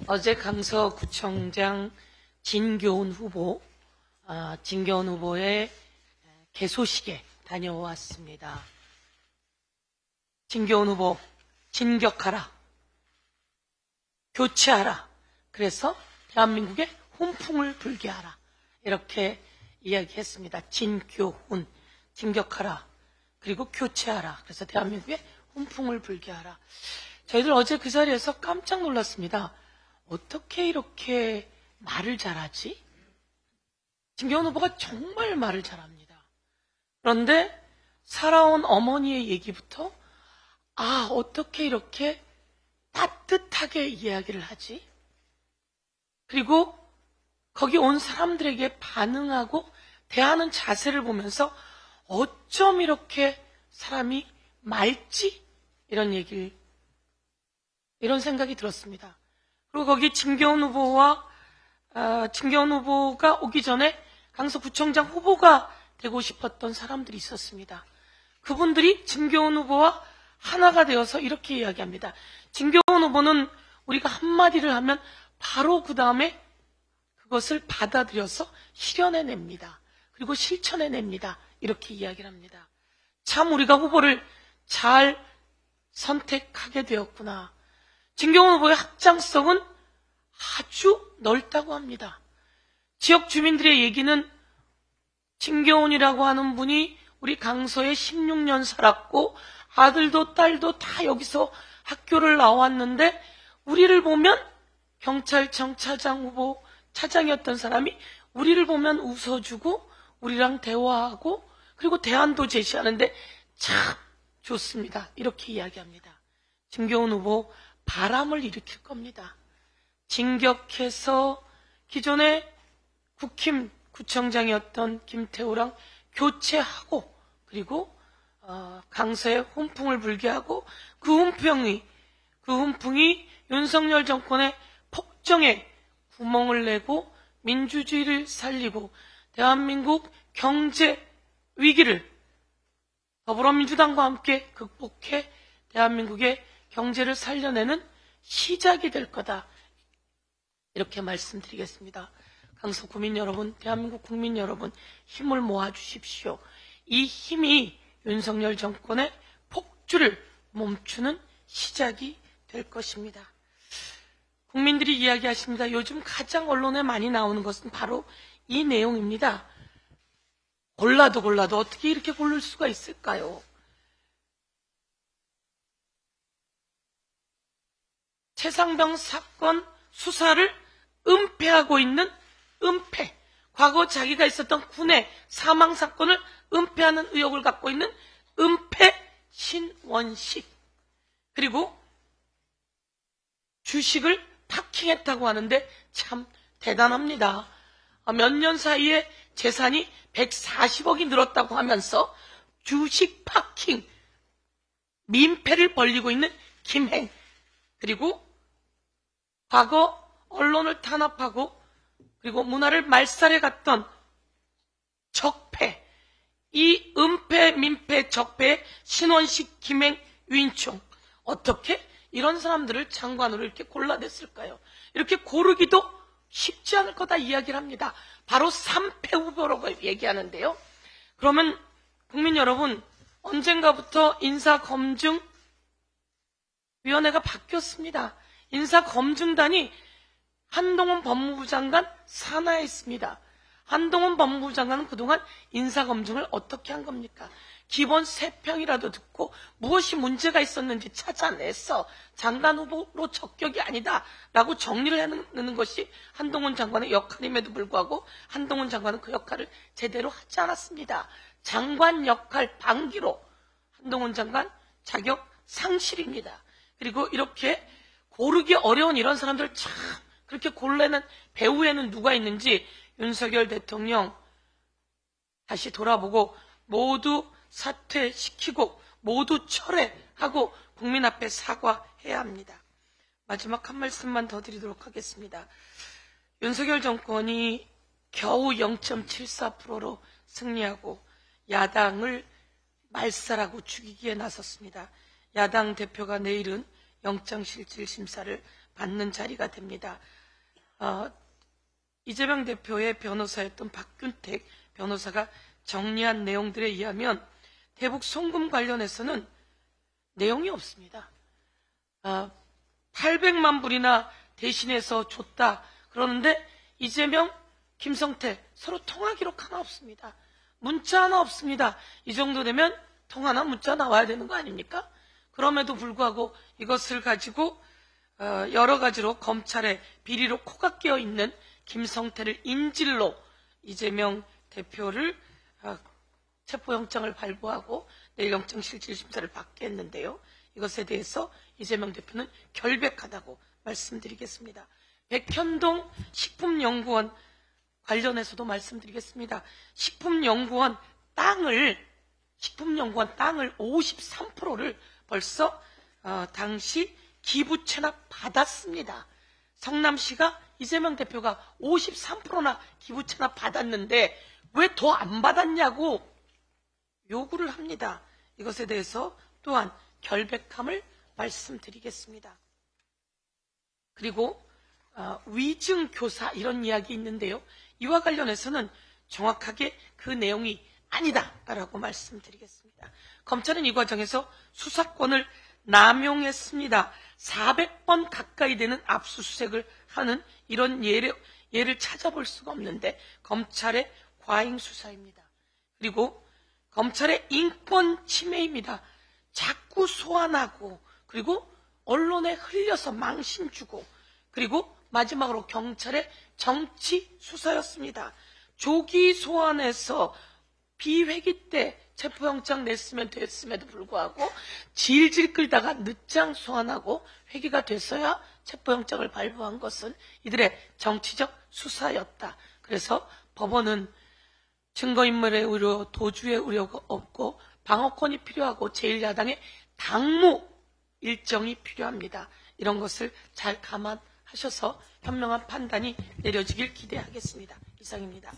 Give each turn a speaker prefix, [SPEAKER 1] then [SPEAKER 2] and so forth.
[SPEAKER 1] 어제 강서구청장 진교훈 후보의 개소식에 다녀왔습니다. 진교훈 후보, 진격하라, 교체하라, 그래서 대한민국의 훈풍을 불게 하라, 이렇게 이야기했습니다. 진교훈, 진격하라, 그리고 교체하라, 그래서 대한민국의 훈풍을 불게 하라. 저희들 어제 그 자리에서 깜짝 놀랐습니다. 어떻게 이렇게 말을 잘하지? 진교훈 후보가 정말 말을 잘합니다. 그런데 살아온 어머니의 얘기부터 어떻게 이렇게 따뜻하게 이야기를 하지? 그리고 거기 온 사람들에게 반응하고 대하는 자세를 보면서 어쩜 이렇게 사람이 맑지? 이런 생각이 들었습니다. 그리고 거기 진교훈 후보가 오기 전에 강서구청장 후보가 되고 싶었던 사람들이 있었습니다. 그분들이 진교훈 후보와 하나가 되어서 이렇게 이야기합니다. 진교훈 후보는 우리가 한마디를 하면 바로 그 다음에 그것을 받아들여서 실현해냅니다. 그리고 실천해냅니다. 이렇게 이야기를 합니다. 참 우리가 후보를 잘 선택하게 되었구나. 진교훈 후보의 확장성은 아주 넓다고 합니다. 지역 주민들의 얘기는 진교훈이라고 하는 분이 우리 강서에 16년 살았고 아들도 딸도 다 여기서 학교를 나왔는데 우리를 보면 경찰청 차장이었던 사람이 우리를 보면 웃어주고 우리랑 대화하고 그리고 대안도 제시하는데 참 좋습니다. 이렇게 이야기합니다. 진교훈 후보 바람을 일으킬 겁니다. 진격해서 기존에 구청장이었던 김태우랑 교체하고 그리고 강서에 훈풍을 불게 하고 그 훈풍이 윤석열 정권의 폭정에 구멍을 내고 민주주의를 살리고 대한민국 경제 위기를 더불어민주당과 함께 극복해 대한민국의 경제를 살려내는 시작이 될 거다. 이렇게 말씀드리겠습니다. 강서 구민 여러분, 대한민국 국민 여러분, 힘을 모아주십시오. 이 힘이 윤석열 정권의 폭주를 멈추는 시작이 될 것입니다. 국민들이 이야기하십니다. 요즘 가장 언론에 많이 나오는 것은 바로 이 내용입니다. 골라도 어떻게 이렇게 고를 수가 있을까요? 최상병 사건 수사를 은폐하고 있는 은폐, 과거 자기가 있었던 군의 사망 사건을 은폐하는 의혹을 갖고 있는 은폐 신원식, 그리고 주식을 파킹했다고 하는데 참 대단합니다. 몇 년 사이에 재산이 140억이 늘었다고 하면서 주식 파킹, 민폐를 벌리고 있는 김행, 그리고 과거 언론을 탄압하고 그리고 문화를 말살해 갔던 적폐, 이 은폐, 민폐, 적폐의 신원식, 김행, 유인총, 어떻게 이런 사람들을 장관으로 이렇게 골라냈을까요? 이렇게 고르기도 쉽지 않을 거다 이야기를 합니다. 바로 3패 후보라고 얘기하는데요. 그러면 국민 여러분, 언젠가부터 인사검증위원회가 바뀌었습니다. 인사검증단이 한동훈 법무부 장관 산하에 있습니다. 한동훈 법무부 장관은 그동안 인사검증을 어떻게 한 겁니까? 기본 3평이라도 듣고 무엇이 문제가 있었는지 찾아내서 장관 후보로 적격이 아니다 라고 정리를 해내는 것이 한동훈 장관의 역할임에도 불구하고 한동훈 장관은 그 역할을 제대로 하지 않았습니다. 장관 역할 방기로 한동훈 장관 자격 상실입니다. 그리고 이렇게 고르기 어려운 이런 사람들 참 그렇게 골라낸 배후에는 누가 있는지 윤석열 대통령 다시 돌아보고 모두 사퇴시키고 모두 철회하고 국민 앞에 사과해야 합니다. 마지막 한 말씀만 더 드리도록 하겠습니다. 윤석열 정권이 겨우 0.74%로 승리하고 야당을 말살하고 죽이기에 나섰습니다. 야당 대표가 내일은 영장실질 심사를 받는 자리가 됩니다. 이재명 대표의 변호사였던 박균택 변호사가 정리한 내용들에 의하면 대북 송금 관련해서는 내용이 없습니다. 800만 불이나 대신해서 줬다 그러는데 이재명, 김성태 서로 통화 기록 하나 없습니다. 문자 하나 없습니다. 이 정도 되면 통화나 문자 나와야 되는 거 아닙니까? 그럼에도 불구하고 이것을 가지고 여러 가지로 검찰의 비리로 코가 끼어 있는 김성태를 인질로 이재명 대표를 체포영장을 발부하고 내일 영장실질심사를 받게 했는데요. 이것에 대해서 이재명 대표는 결백하다고 말씀드리겠습니다. 백현동 식품연구원 관련해서도 말씀드리겠습니다. 식품연구원 땅을 53%를 벌써 당시 기부 체납 받았습니다. 성남시가 이재명 대표가 53%나 기부 체납 받았는데 왜 더 안 받았냐고 요구를 합니다. 이것에 대해서 또한 결백함을 말씀드리겠습니다. 그리고 위증교사 이런 이야기 있는데요. 이와 관련해서는 정확하게 그 내용이 아니다라고 말씀드리겠습니다. 검찰은 이 과정에서 수사권을 남용했습니다. 400번 가까이 되는 압수수색을 하는 이런 예를 찾아볼 수가 없는데 검찰의 과잉 수사입니다. 그리고 검찰의 인권 침해입니다. 자꾸 소환하고 그리고 언론에 흘려서 망신 주고 그리고 마지막으로 경찰의 정치 수사였습니다. 조기 소환해서 비회기 때 체포영장 냈으면 됐음에도 불구하고 질질 끌다가 늦장 소환하고 회기가 됐어야 체포영장을 발부한 것은 이들의 정치적 수사였다. 그래서 법원은 증거인멸의 우려, 도주의 우려가 없고 방어권이 필요하고 제1야당의 당무 일정이 필요합니다. 이런 것을 잘 감안하셔서 현명한 판단이 내려지길 기대하겠습니다. 이상입니다.